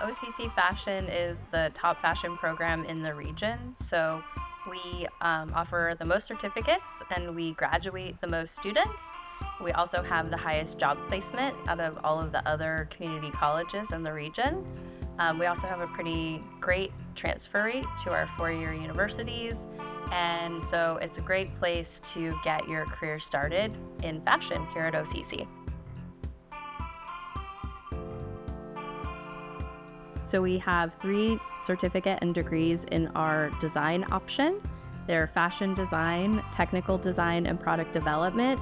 OCC Fashion is the top fashion program in the region. So we offer the most certificates and we graduate the most students. We also have the highest job placement out of all of the other community colleges in the region. We also have a pretty great transfer rate to our four-year universities. And so it's a great place to get your career started in fashion here at OCC. So we have 3 certificate and degrees in our design option. They're fashion design, technical design and product development,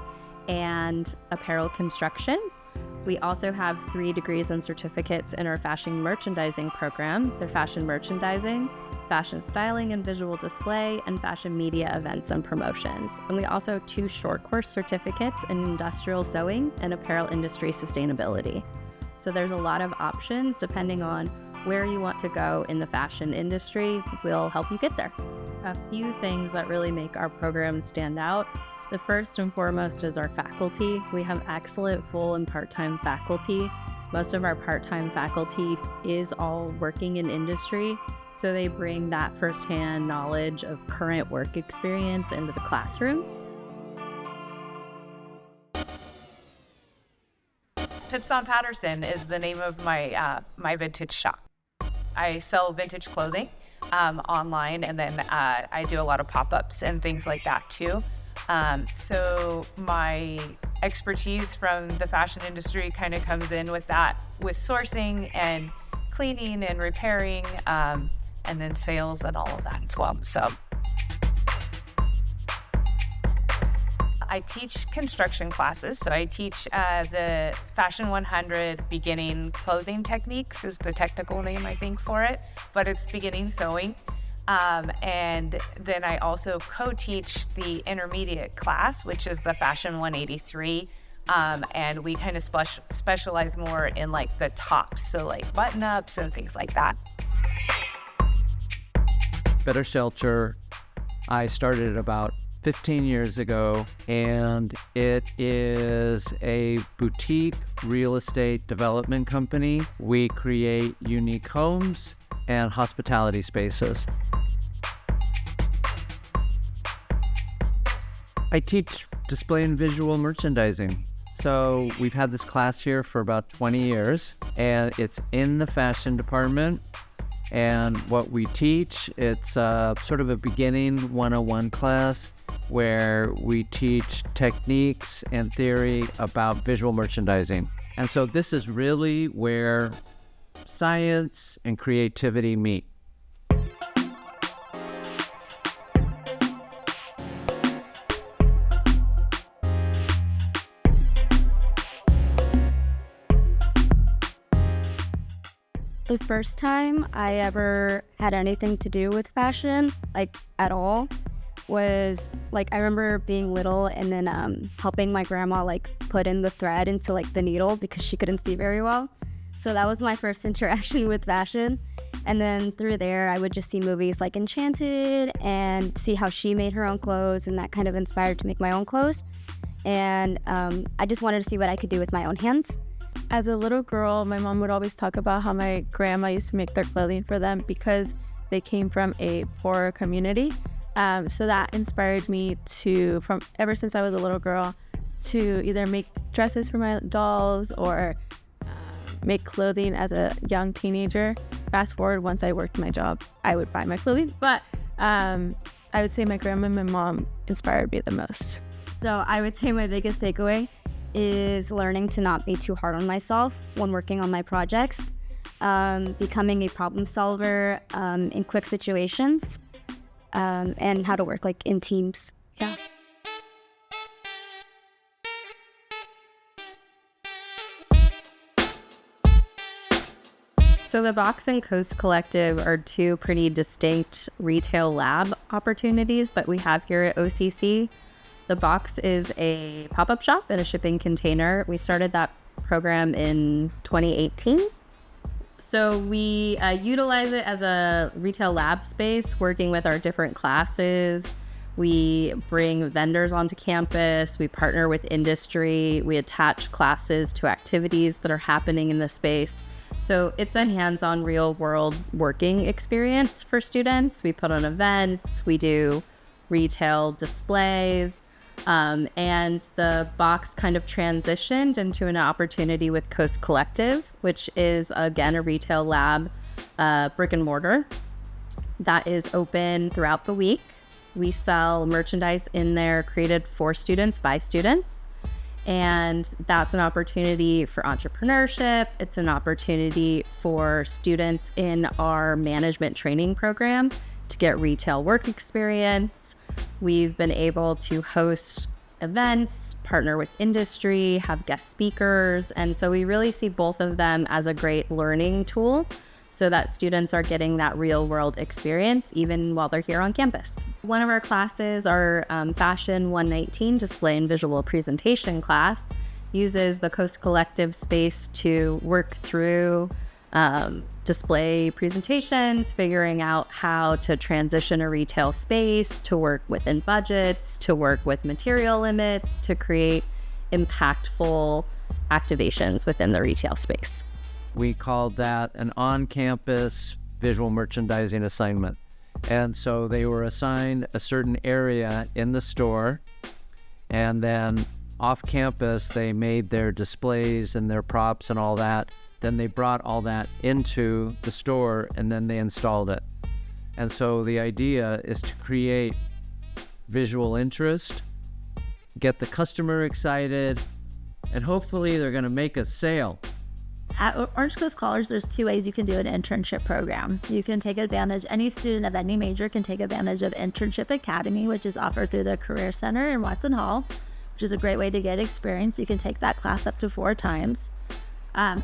and apparel construction. We also have 3 degrees and certificates in our fashion merchandising program. They're fashion merchandising, fashion styling and visual display, and fashion media events and promotions. And we also have 2 short course certificates in industrial sewing and apparel industry sustainability. So there's a lot of options depending on where you want to go in the fashion industry. We'll help you get there. A few things that really make our program stand out. The first and foremost is our faculty. We have excellent full and part-time faculty. Most of our part-time faculty is all working in industry, so they bring that firsthand knowledge of current work experience into the classroom. Pips on Patterson is the name of my vintage shop. I sell vintage clothing online, and then I do a lot of pop-ups and things like that too. So my expertise from the fashion industry kind of comes in with that, with sourcing and cleaning and repairing, and then sales and all of that as well. So I teach construction classes. So I teach the Fashion 100 beginning clothing techniques is the technical name, I think, for it, but it's beginning sewing. And then I also co-teach the intermediate class, which is the Fashion 183. And we kind of specialize more in like the tops, so like button-ups and things like that. Better Shelter, I started about 15 years ago, and it is a boutique real estate development company. We create unique homes and hospitality spaces. I teach display and visual merchandising. So we've had this class here for about 20 years, and it's in the fashion department. And what we teach, it's sort of a beginning 101 class where we teach techniques and theory about visual merchandising. And so this is really where science and creativity meet. The first time I ever had anything to do with fashion, like at all, was like I remember being little and then helping my grandma like put in the thread into like the needle because she couldn't see very well. So that was my first interaction with fashion. And then through there, I would just see movies like Enchanted and see how she made her own clothes, and that kind of inspired to make my own clothes. And I just wanted to see what I could do with my own hands. As a little girl, my mom would always talk about how my grandma used to make their clothing for them because they came from a poor community. So that inspired me to, from ever since I was a little girl, to either make dresses for my dolls or make clothing as a young teenager. Fast forward, once I worked my job, I would buy my clothing. But I would say my grandma and my mom inspired me the most. So I would say my biggest takeaway is learning to not be too hard on myself when working on my projects, becoming a problem solver in quick situations, and how to work like in teams. Yeah. So the Box and Coast Collective are 2 pretty distinct retail lab opportunities that we have here at OCC. The Box is a pop-up shop and a shipping container. We started that program in 2018. So we utilize it as a retail lab space, working with our different classes. We bring vendors onto campus. We partner with industry. We attach classes to activities that are happening in the space. So it's a hands-on real-world working experience for students. We put on events, we do retail displays, and the box kind of transitioned into an opportunity with Coast Collective, which is, again, a retail lab, brick and mortar, that is open throughout the week. We sell merchandise in there created for students by students. And that's an opportunity for entrepreneurship. It's an opportunity for students in our management training program to get retail work experience. We've been able to host events, partner with industry, have guest speakers. And so we really see both of them as a great learning tool so that students are getting that real world experience even while they're here on campus. One of our classes, our Fashion 119 Display and Visual Presentation class, uses the Coast Collective space to work through display presentations, figuring out how to transition a retail space, to work within budgets, to work with material limits, to create impactful activations within the retail space. We called that an on-campus visual merchandising assignment. And so they were assigned a certain area in the store, and then off campus, they made their displays and their props and all that. Then they brought all that into the store, and then they installed it. And so the idea is to create visual interest, get the customer excited, and hopefully they're going to make a sale. At Orange Coast College, there's two ways you can do an internship program. You can take advantage, any student of any major can take advantage of Internship Academy, which is offered through the Career Center in Watson Hall, which is a great way to get experience. You can take that class up to 4 times.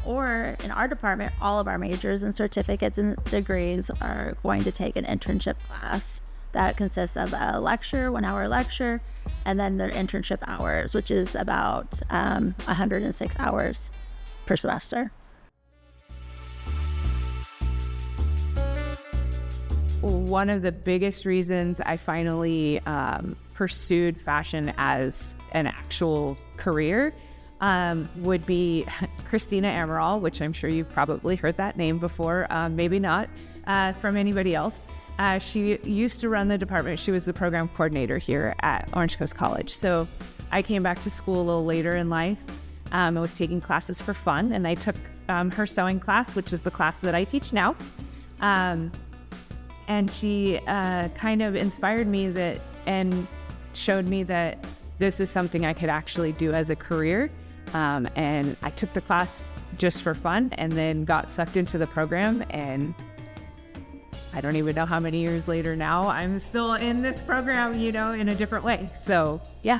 Or in our department, all of our majors and certificates and degrees are going to take an internship class that consists of a lecture, 1-hour lecture, and then their internship hours, which is about 106 hours per semester. One of the biggest reasons I finally pursued fashion as an actual career would be Christina Amaral, which I'm sure you've probably heard that name before, maybe not from anybody else. She used to run the department. She was the program coordinator here at Orange Coast College. So I came back to school a little later in life. I was taking classes for fun, and I took her sewing class, which is the class that I teach now. And she kind of inspired me that and showed me that this is something I could actually do as a career. And I took the class just for fun and then got sucked into the program. And I don't even know how many years later now, I'm still in this program, you know, in a different way. So, yeah.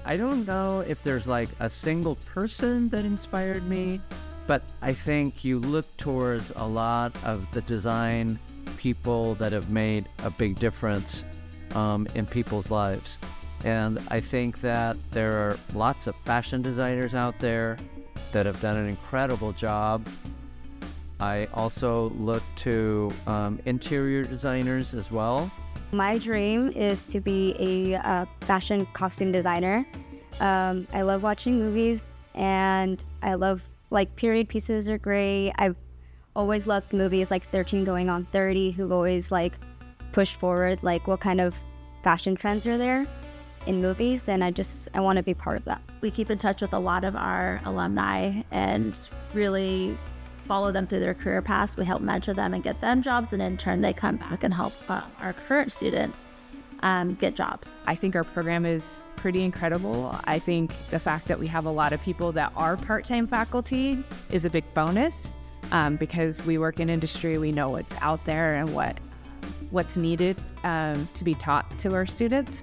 I don't know if there's like a single person that inspired me, but I think you look towards a lot of the design people that have made a big difference in people's lives. And I think that there are lots of fashion designers out there that have done an incredible job. I also look to interior designers as well. My dream is to be a fashion costume designer. I love watching movies, and I love, like, period pieces are great. I've always loved movies like 13 Going on 30, who've always, like, pushed forward, like, what kind of fashion trends are there in movies, and I want to be part of that. We keep in touch with a lot of our alumni and really follow them through their career paths. We help mentor them and get them jobs, and in turn they come back and help our current students get jobs. I think our program is pretty incredible. I think the fact that we have a lot of people that are part-time faculty is a big bonus because we work in industry, we know what's out there and what's needed to be taught to our students.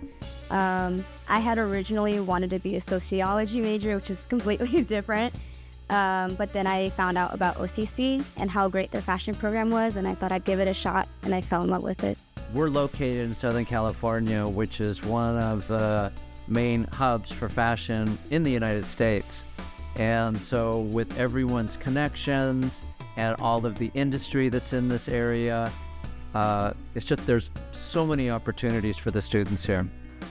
I had originally wanted to be a sociology major, which is completely different. But then I found out about OCC and how great their fashion program was, and I thought I'd give it a shot, and I fell in love with it. We're located in Southern California, which is one of the main hubs for fashion in the United States. And so with everyone's connections and all of the industry that's in this area, it's just there's so many opportunities for the students here.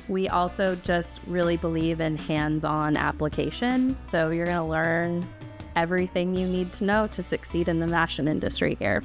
We also just really believe in hands-on application. So you're going to learn everything you need to know to succeed in the fashion industry here.